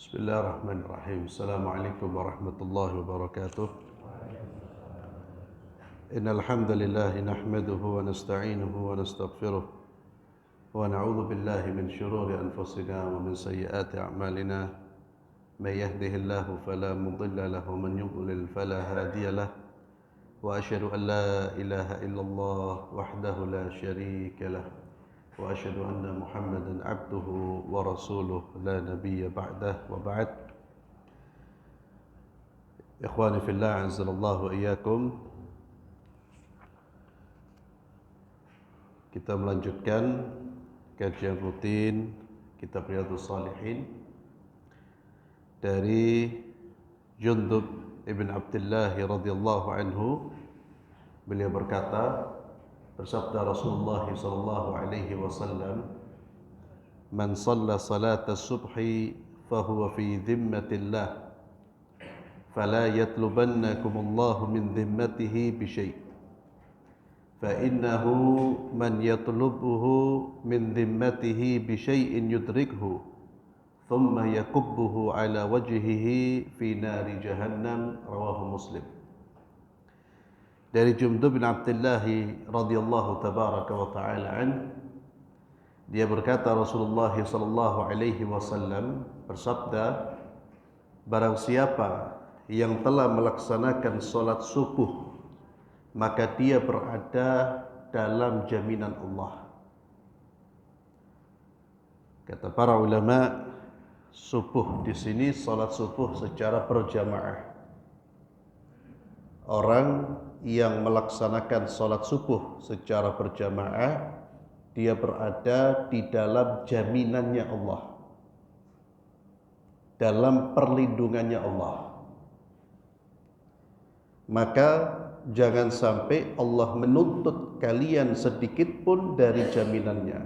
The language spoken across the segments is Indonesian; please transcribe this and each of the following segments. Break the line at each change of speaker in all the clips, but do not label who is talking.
Bismillahirrahmanirrahim. Assalamualaikum warahmatullahi wabarakatuh. Innal hamdalillah nahmaduhu wa nasta'inuhu wa nastaghfiruh wa na'udzu billahi min shururi anfusina wa min sayyiati a'malina. May yahdihillahu fala mudilla lahu wa man yudlil fala hadiya lahu. Wa asyhadu an la ilaha illallah wahdahu la syarika lahu. Wa asyhadu anna Muhammadan abduhu wa rasuluh la nabiyya ba'dah wa ba'd. Ikhwani fillah, azzalallahu iyyakum. Kita melanjutkan kajian rutin kitab Riyadhus Shalihin dari Jundub ibn Abdullah radhiyallahu anhu. Beliau berkata, bersabda Rasulullah sallallahu alaihi wasallam, "Man shalla salata subhi fahuwa fi dhimmatillah, fala yatlubannakumullahu min dhimmatihi bi syai'. Fa innahu man yatlubuhu min dhimmatihi bi syai'in yudrikhu, thumma yakubbuhu ala wajhihi fi nari jahannam." Rawahu Muslim. Dari Jundub bin Abdullah radhiyallahu tabaraka wa ta'ala an, dia berkata, Rasulullah sallallahu alaihi wasallam bersabda, barang siapa yang telah melaksanakan salat subuh, maka dia berada dalam jaminan Allah. Kata para ulama, subuh di sini salat subuh secara berjamaah. Orang yang melaksanakan salat subuh secara berjamaah, dia berada di dalam jaminannya Allah, dalam perlindungannya Allah. Maka jangan sampai Allah menuntut kalian sedikit pun dari jaminannya.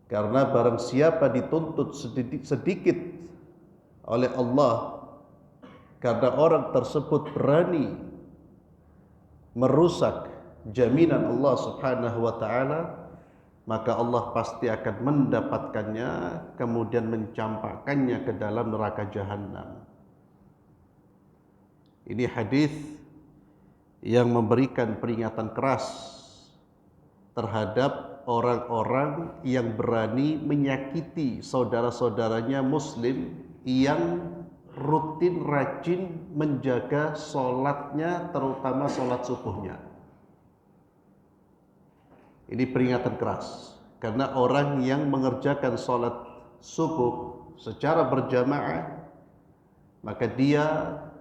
Karena barang siapa dituntut sedikit oleh Allah, karena orang tersebut berani merusak jaminan Allah subhanahu wa ta'ala, maka Allah pasti akan mendapatkannya, kemudian mencampakkannya ke dalam neraka jahanam. Ini hadis yang memberikan peringatan keras terhadap orang-orang yang berani menyakiti saudara-saudaranya muslim yang rutin rajin menjaga sholatnya, terutama sholat subuhnya. Ini peringatan keras, karena orang yang mengerjakan sholat subuh secara berjamaah, maka dia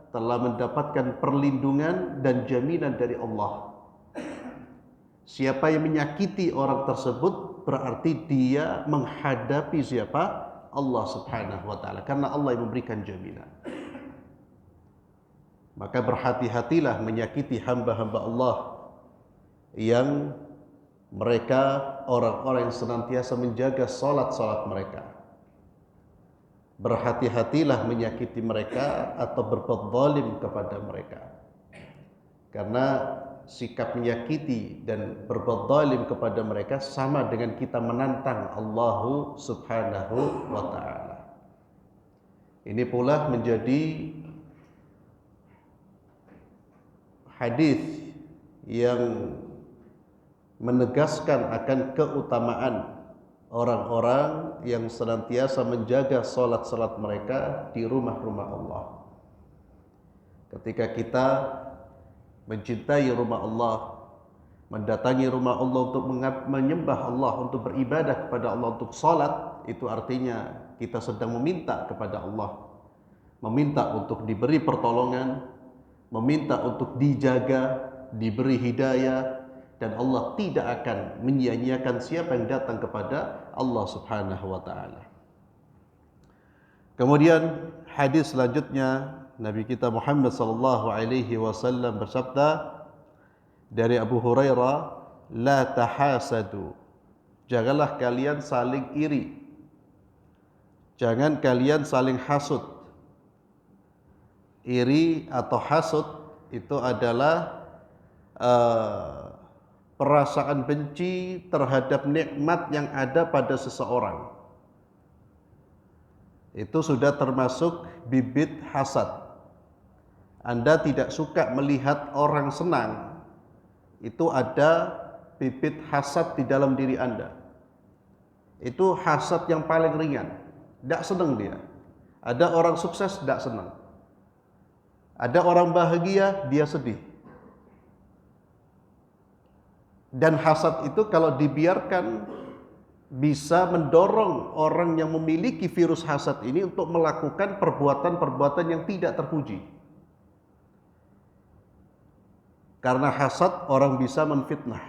telah mendapatkan perlindungan dan jaminan dari Allah. Siapa yang menyakiti orang tersebut, berarti dia menghadapi siapa? Allah subhanahu wa ta'ala, karena Allah yang memberikan jaminan. Maka berhati-hatilah menyakiti hamba-hamba Allah yang mereka orang-orang yang senantiasa menjaga salat-salat mereka. Berhati-hatilah menyakiti mereka atau berbuat zalim kepada mereka, karena sikap menyakiti dan berbuat zalim kepada mereka sama dengan kita menantang Allah subhanahu wa ta'ala. Ini pula menjadi hadis yang menegaskan akan keutamaan orang-orang yang senantiasa menjaga salat-salat mereka di rumah-rumah Allah. Ketika kita mencintai rumah Allah, mendatangi rumah Allah untuk menyembah Allah, untuk beribadah kepada Allah, untuk salat, itu artinya kita sedang meminta kepada Allah, meminta untuk diberi pertolongan, meminta untuk dijaga, diberi hidayah, dan Allah tidak akan menyia-nyiakan siapa yang datang kepada Allah subhanahu wa ta'ala. Kemudian hadis selanjutnya, Nabi kita Muhammad sallallahu alaihi wasallam bersabda dari Abu Hurairah, la tahasadu, janganlah kalian saling iri, jangan kalian saling hasud. Iri atau hasud itu adalah perasaan benci terhadap nikmat yang ada pada seseorang. itu sudah termasuk bibit hasad. Anda tidak suka melihat orang senang, itu ada bibit hasad di dalam diri Anda. Itu hasad yang paling ringan, tidak senang dia. Ada orang sukses, tidak senang. Ada orang bahagia, dia sedih. Dan hasad itu kalau dibiarkan bisa mendorong orang yang memiliki virus hasad ini untuk melakukan perbuatan-perbuatan yang tidak terpuji. Karena hasad orang bisa menfitnah,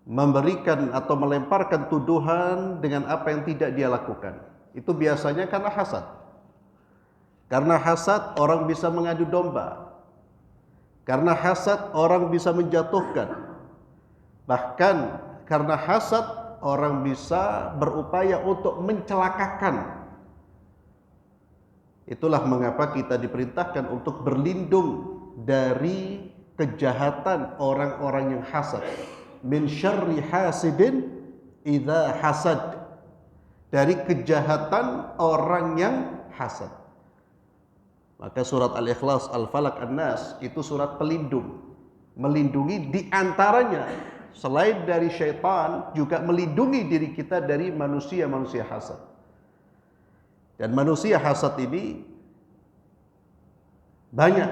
memberikan atau melemparkan tuduhan dengan apa yang tidak dia lakukan. Itu biasanya karena hasad. Karena hasad orang bisa mengadu domba. Karena hasad orang bisa menjatuhkan. Bahkan karena hasad orang bisa berupaya untuk mencelakakan. Itulah mengapa kita diperintahkan untuk berlindung dari kejahatan orang-orang yang hasad. Min syarri hasidin idza hasad. Dari kejahatan orang yang hasad. Maka surat Al-Ikhlas, Al-Falaq, An-Nas itu surat pelindung. Melindungi di antaranya selain dari syaitan juga melindungi diri kita dari manusia-manusia hasad. Dan manusia hasad ini banyak.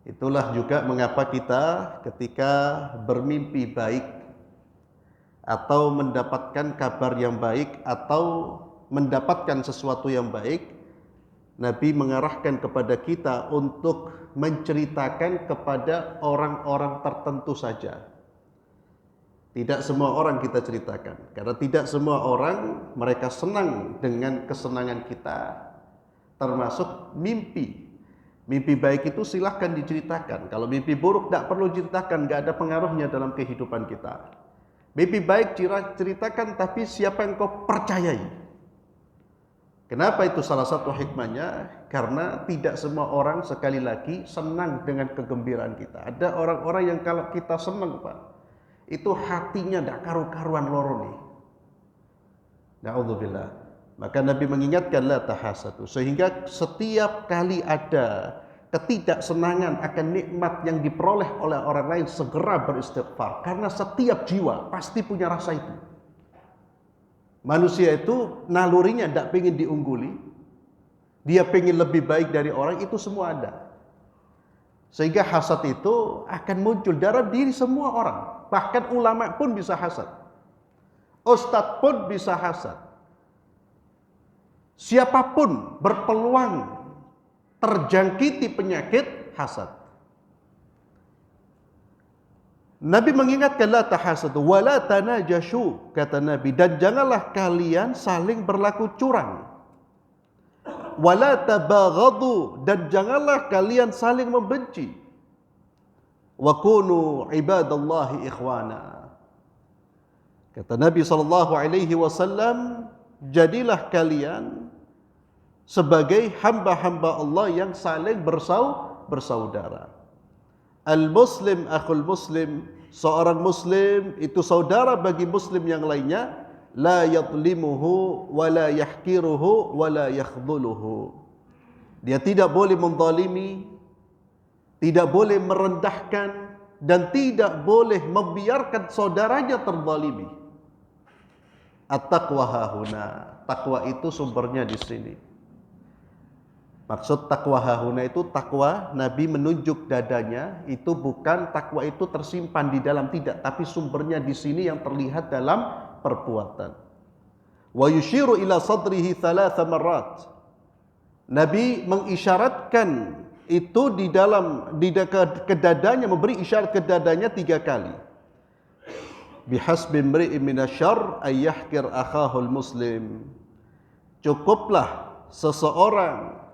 Itulah juga mengapa kita ketika bermimpi baik atau mendapatkan kabar yang baik atau mendapatkan sesuatu yang baik, Nabi mengarahkan kepada kita untuk menceritakan kepada orang-orang tertentu saja. Tidak semua orang kita ceritakan, karena tidak semua orang mereka senang dengan kesenangan kita, termasuk mimpi. Mimpi baik itu silahkan diceritakan. Kalau mimpi buruk tidak perlu diceritakan, nggak ada pengaruhnya dalam kehidupan kita. Mimpi baik ceritakan, tapi siapa yang kau percayai? Kenapa itu salah satu hikmahnya? Karena tidak semua orang sekali lagi senang dengan kegembiraan kita. Ada orang-orang yang kalau kita senang, Pak, itu hatinya tidak karu-karuan loro nih. Na'udzubillah. Maka Nabi mengingatkan la tahasadu, sehingga setiap kali ada ketidaksenangan akan nikmat yang diperoleh oleh orang lain, segera beristighfar. Karena setiap jiwa pasti punya rasa itu. Manusia itu nalurinya tidak pengen diungguli, dia pengen lebih baik dari orang, itu semua ada. Sehingga hasad itu akan muncul dalam diri semua orang. Bahkan ulama pun bisa hasad, ustadz pun bisa hasad. Siapapun berpeluang terjangkiti penyakit hasad. Nabi mengingatkan la tahasadu wa la tanajashu, kata Nabi, dan janganlah kalian saling berlaku curang. Wa la tabaghadu, dan janganlah kalian saling membenci. Wa kunu ibadallahi ikhwana. Kata Nabi SAW, jadilah kalian sebagai hamba-hamba Allah yang saling bersaudara. Al-Muslim akhul Muslim, seorang Muslim itu saudara bagi Muslim yang lainnya. La yadlimuhu wa la yahkiruhu wa la yakhdhuluhu. Dia tidak boleh menzalimi, tidak boleh merendahkan, dan tidak boleh membiarkan saudaranya terzalimi. At-taqwa hahuna, takwa itu sumbernya di sini. Maksud takwa hahuna itu takwa Nabi menunjuk dadanya, itu bukan takwa itu tersimpan di dalam, tidak, tapi sumbernya di sini yang terlihat dalam perbuatan. Wa yushiru ila sadrihi thalatha marrat. Nabi mengisyaratkan itu di dalam ke dadanya, memberi isyarat ke dadanya 3 kali. Bihasbi imri'in minasyarr ay yahkir akhahul muslim. Cukuplah seseorang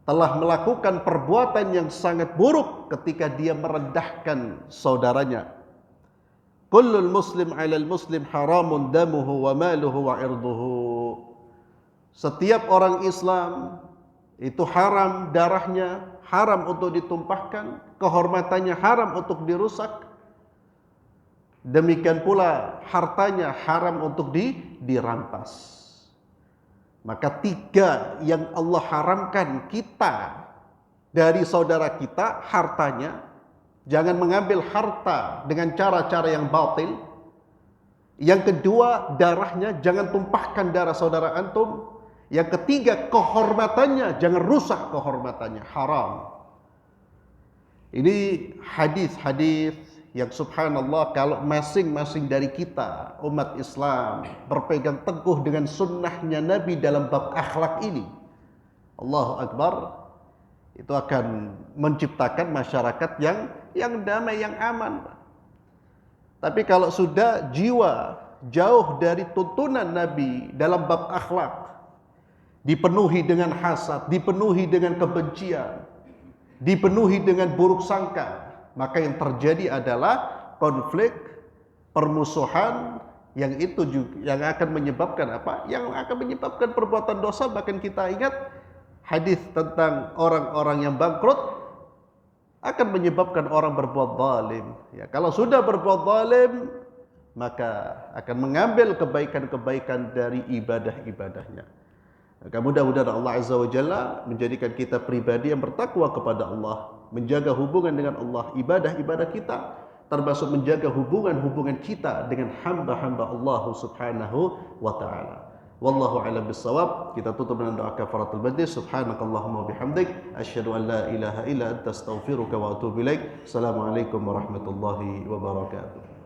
telah melakukan perbuatan yang sangat buruk ketika dia merendahkan saudaranya. Kullul muslim 'alal muslim haramun damuhu wa maluhu wa irduhu. Setiap orang Islam itu haram darahnya, haram untuk ditumpahkan, kehormatannya haram untuk dirusak, Demikian pula hartanya haram untuk dirampas. Maka 3 yang Allah haramkan kita dari saudara kita, hartanya, jangan mengambil harta dengan cara-cara yang batil. Yang kedua, darahnya, jangan tumpahkan darah saudara antum. Yang ketiga, kehormatannya, jangan rusak kehormatannya, haram. Ini hadis-hadis yang subhanallah kalau masing-masing dari kita umat Islam berpegang teguh dengan sunnahnya Nabi dalam bab akhlak ini, Allahu Akbar, itu akan menciptakan masyarakat yang damai, yang aman. Tapi kalau sudah jiwa jauh dari tuntunan Nabi dalam bab akhlak, dipenuhi dengan hasad, dipenuhi dengan kebencian, dipenuhi dengan buruk sangka, maka yang terjadi adalah konflik, permusuhan, yang itu juga yang akan menyebabkan apa? Yang akan menyebabkan perbuatan dosa. Bahkan kita ingat hadis tentang orang-orang yang bangkrut akan menyebabkan orang berbuat zalim. Ya, kalau sudah berbuat zalim, maka akan mengambil kebaikan-kebaikan dari ibadah-ibadahnya. Maka mudah-mudahan Allah Azza wa Jalla menjadikan kita pribadi yang bertakwa kepada Allah, menjaga hubungan dengan Allah, ibadah-ibadah kita, termasuk menjaga hubungan-hubungan kita dengan hamba-hamba Allah Subhanahu wa taala. Wallahu a'lam bissawab. Kita tutup dengan doa kafaratul majlis. Subhanakallahumma bihamdik asyhadu an la ilaha illa anta astaghfiruka wa atubu ilaik. Assalamualaikum warahmatullahi wabarakatuh.